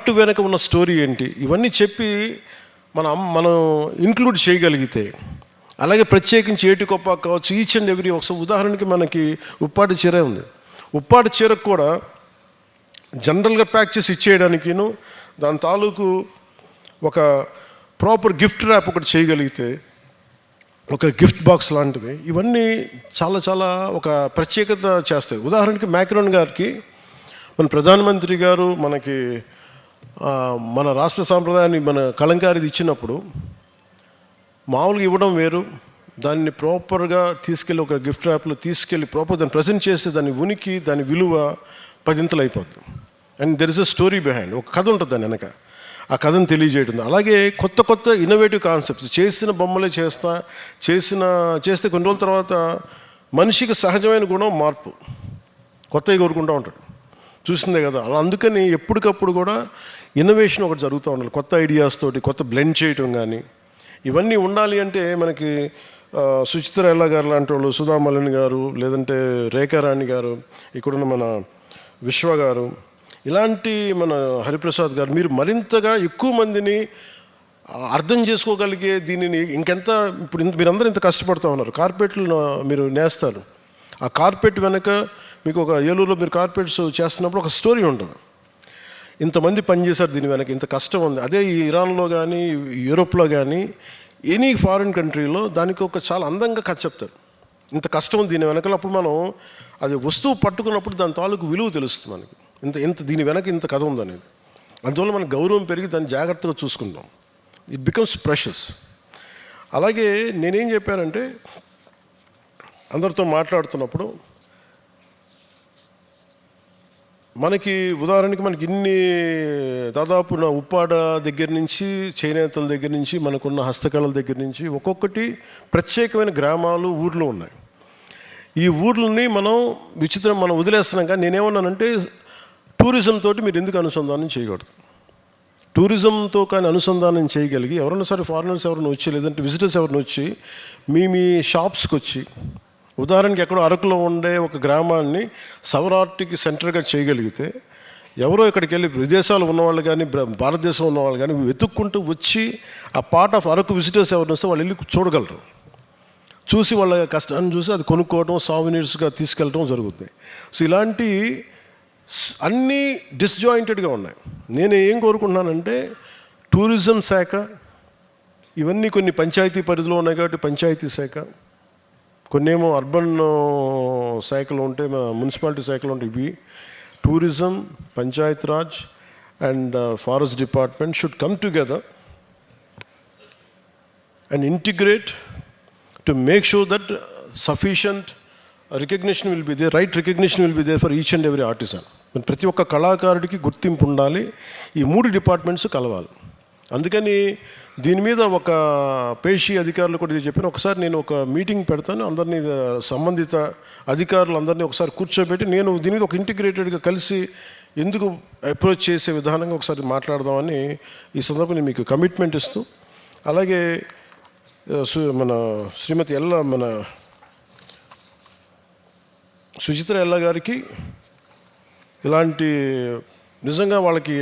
Art వెనక ఉన్న story ఏంటి, ఇవన్నీ చెప్పి మనం ఇంక్లూడ్ చేయగలిగితే, అలాగే ప్రత్యేకించి ఏటి గొప్ప కావచ్చు, ఈచ్ అండ్ ఎవ్రీ ఒకసారి ఉదాహరణకి మనకి ఉప్పాటి చీర ఉంది. ఉప్పాటి చీరకు కూడా జనరల్గా ప్యాక్ చేసి ఇచ్చేయడానికిను దాని తాలూకు ఒక ప్రాపర్ గిఫ్ట్ ర్యాప్ ఒకటి చేయగలిగితే, ఒక గిఫ్ట్ బాక్స్ లాంటివి, ఇవన్నీ చాలా చాలా ఒక ప్రత్యేకత చేస్తాయి. ఉదాహరణకి మ్యాక్రోన్ గారికి మన ప్రధానమంత్రి గారు మనకి మన రాష్ట్ర సాంప్రదాయాన్ని మన కలంకారీది ఇచ్చినప్పుడు మామూలుగా ఇవ్వడం వేరు, దాన్ని ప్రాపర్గా తీసుకెళ్ళి ఒక గిఫ్ట్ ర్యాప్లో తీసుకెళ్ళి ప్రాపర్ దాన్ని ప్రజెంట్ చేస్తే దాని ఉనికి, దాని విలువ 10 అయిపోతుంది. And there is a story behind, ఒక కథ ఉంటుంది దాని వెనక, ఆ కథను తెలియజేయడం. అలాగే కొత్త కొత్త ఇన్నోవేటివ్ కాన్సెప్ట్స్, చేసిన బొమ్మలే చేస్తే కొన్ని రోజుల తర్వాత మనిషికి సహజమైన గుణం మార్పు, కొత్తవి కోరుకుంటూ ఉంటాడు, చూసిందే కదా. అలా అందుకని ఎప్పటికప్పుడు కూడా ఇన్నోవేషన్ ఒకటి జరుగుతూ ఉండాలి, కొత్త ఐడియాస్ తోటి కొత్త బ్లెండ్ చేయటం కానీ ఇవన్నీ ఉండాలి. అంటే మనకి సుచిత్ర ఎల్లా గారు లాంటి వాళ్ళు, సుధామలిని గారు, లేదంటే రేఖారాణి గారు, ఇక్కడున్న మన విశ్వ గారు, ఇలాంటి మన హరిప్రసాద్ గారు, మీరు మరింతగా ఎక్కువ మందిని అర్థం చేసుకోగలిగే దీనిని ఇంకెంత, ఇప్పుడు మీరందరూ ఇంత కష్టపడుతూ ఉన్నారు, కార్పెట్లు మీరు నేస్తారు, ఆ కార్పెట్ వెనక మీకు ఒక ఏలూరులో మీరు కార్పెట్స్ చేస్తున్నప్పుడు ఒక స్టోరీ ఉంటుంది, ఇంతమంది పనిచేశారు దీని వెనక, ఇంత కష్టం ఉంది. అదే ఈ ఇరాన్లో కానీ యూరోప్లో కానీ ఎనీ ఫారిన్ కంట్రీలో దానికి ఒక చాలా అందంగా కథ చెప్తారు, ఇంత కష్టం ఉంది దీని వెనకాల. అప్పుడు మనం అది వస్తువు పట్టుకున్నప్పుడు దాని తాలూకు విలువ తెలుస్తుంది మనకి, ఇంత దీని వెనక ఇంత కథ ఉందనేది. అందువల్ల మనకు గౌరవం పెరిగి దాన్ని జాగ్రత్తగా చూసుకుంటాం, ఇట్ బికమ్స్ ప్రెషస్. అలాగే నేనేం చెప్పానంటే, అందరితో మాట్లాడుతున్నప్పుడు మనకి ఉదాహరణకి మనకి ఇన్ని దాదాపు నా ఉప్పాడ దగ్గర నుంచి, చేనేతల దగ్గర నుంచి, మనకున్న హస్తకళల దగ్గర నుంచి ఒక్కొక్కటి ప్రత్యేకమైన గ్రామాలు, ఊర్లు ఉన్నాయి. ఈ ఊర్లని మనం వదిలేస్తున్నాం. కానీ నేనేమన్నానంటే, టూరిజం తోటి మీరు ఎందుకు అనుసంధానం చేయకూడదు? టూరిజంతో కానీ అనుసంధానం చేయగలిగి ఎవరైనా సరే, ఫారినర్స్ ఎవరైనా వచ్చి, లేదంటే విజిటర్స్ ఎవరైనా వచ్చి మీ షాప్స్కి వచ్చి, ఉదాహరణకి ఎక్కడో అరకులో ఉండే ఒక గ్రామాన్ని సౌరార్ట్కి సెంటర్గా చేయగలిగితే, ఎవరో ఇక్కడికి వెళ్ళి విదేశాలు ఉన్నవాళ్ళు కానీ, భారతదేశంలో ఉన్నవాళ్ళు కానీ వెతుక్కుంటూ వచ్చి ఆ పార్ట్ ఆఫ్ అరకు విజిటర్స్ ఎవరైనా వస్తే వాళ్ళు వెళ్ళి చూడగలరు, చూసి వాళ్ళ కష్టాన్ని చూసి అది కొనుక్కోవడం, సావినీర్స్గా తీసుకెళ్ళడం జరుగుతుంది. సో ఇలాంటి అన్నీ డిస్జాయింటెడ్గా ఉన్నాయి. నేను ఏం కోరుకుంటున్నానంటే, టూరిజం శాఖ, ఇవన్నీ కొన్ని పంచాయతీ పరిధిలో ఉన్నాయి కాబట్టి పంచాయతీ శాఖ, కొన్నేమో అర్బన్ శాఖలు ఉంటే, మున్సిపాలిటీ శాఖలు ఉంటాయి. ఇవి tourism, panchayat raj and forest department should come together and integrate to make sure that sufficient recognition will be there, right recognition will be there for each and every artisan. ప్రతి ఒక్క కళాకారుడికి గుర్తింపు ఉండాలి. ఈ 3 డిపార్ట్మెంట్స్ కలవాలి. అందుకని దీని మీద ఒక పేషీ అధికారులు కూడా చెప్పాను, ఒకసారి నేను ఒక మీటింగ్ పెడతాను, అందరినీ సంబంధిత అధికారులు అందరినీ ఒకసారి కూర్చోబెట్టి నేను దీని మీద ఒక ఇంటిగ్రేటెడ్గా కలిసి ఎందుకు అప్రోచ్ చేసే విధానంగా ఒకసారి మాట్లాడదామని ఈ సందర్భంగా మీకు కమిట్మెంట్ ఇస్తూ, అలాగే మన శ్రీమతి మన సుచిత్ర ఎల్లా గారికి ఇలాంటి నిజంగా వాళ్ళకి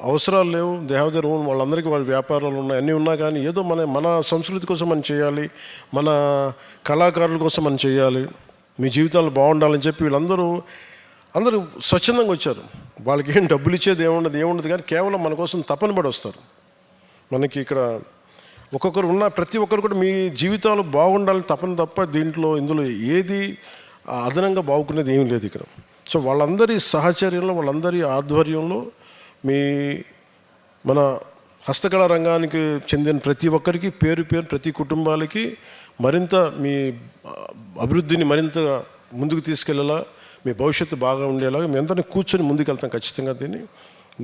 అవసరాలు లేవు, దే హ్యావ్ దేర్ ఓన్, వాళ్ళందరికీ వాళ్ళ వ్యాపారాలు ఉన్నాయి, అన్నీ ఉన్నా కానీ ఏదో మన సంస్కృతి కోసం మనం చేయాలి, మన కళాకారుల కోసం మనం చేయాలి, మీ జీవితాలు బాగుండాలని చెప్పి వీళ్ళందరూ స్వచ్ఛందంగా వచ్చారు. వాళ్ళకి ఏం డబ్బులు ఇచ్చేది ఏముండదు కానీ కేవలం మన కోసం తపన పడి వస్తారు. మనకి ఇక్కడ ఒక్కొక్కరు ప్రతి ఒక్కరు కూడా మీ జీవితాలు బాగుండాలని తపన తప్ప ఇందులో ఏది అదనంగా బాగుకునేది ఏమీ లేదు ఇక్కడ. సో వాళ్ళందరి సహచర్యంలో, వాళ్ళందరి ఆధ్వర్యంలో మన హస్తకళా రంగానికి చెందిన ప్రతి ఒక్కరికి పేరు ప్రతి కుటుంబాలకి మరింత మీ అభివృద్ధిని మరింత ముందుకు తీసుకెళ్ళేలా, మీ భవిష్యత్తు బాగా ఉండేలాగా మీ అందరినీ కూర్చొని ముందుకెళ్తాం ఖచ్చితంగా.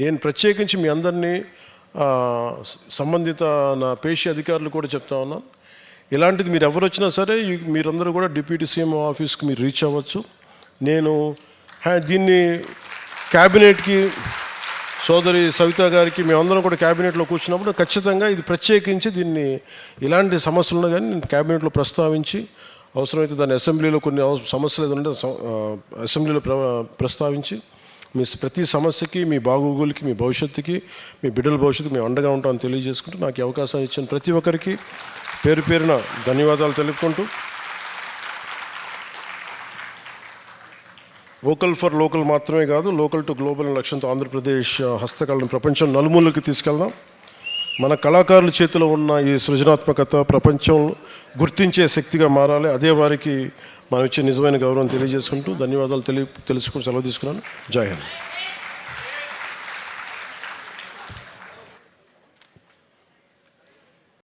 నేను ప్రత్యేకించి మీ అందరినీ సంబంధిత నా పేషీ అధికారులు కూడా చెప్తా ఉన్నాను, ఇలాంటిది మీరు ఎవరు వచ్చినా సరే మీరందరూ కూడా డిప్యూటీ సీఎం ఆఫీస్కి మీరు రీచ్ అవ్వచ్చు. నేను దీన్ని క్యాబినెట్కి, సోదరి సవిత గారికి, మేమందరం కూడా క్యాబినెట్లో కూర్చున్నప్పుడు ఖచ్చితంగా ఇది ప్రత్యేకించి దీన్ని ఇలాంటి సమస్యలు కానీ నేను క్యాబినెట్లో ప్రస్తావించి, అవసరమైతే దాన్ని అసెంబ్లీలో కొన్ని సమస్యలు ఏదంటే అసెంబ్లీలో ప్రస్తావించి మీ ప్రతి సమస్యకి, మీ బాగోగులకి, మీ భవిష్యత్తుకి, మీ బిడ్డల భవిష్యత్తుకి మేము అండగా ఉంటామని తెలియజేసుకుంటూ, నాకు ఈ అవకాశం ఇచ్చిన ప్రతి ఒక్కరికి పేరు పేరున ధన్యవాదాలు తెలుపుకుంటూ, వోకల్ ఫర్ లోకల్ మాత్రమే కాదు, లోకల్ టు గ్లోబల్ లక్ష్యంతో ఆంధ్రప్రదేశ్ హస్తకళను ప్రపంచం నలుమూలకి తీసుకెళ్దాం. మన కళాకారుల చేతిలో ఉన్న ఈ సృజనాత్మకత ప్రపంచం గుర్తించే శక్తిగా మారాలి. అదే వారికి మనం ఇచ్చే నిజమైన గౌరవం తెలియజేసుకుంటూ ధన్యవాదాలు తెలుసుకుంటూ సెలవు తీసుకున్నాను. జై హింద్.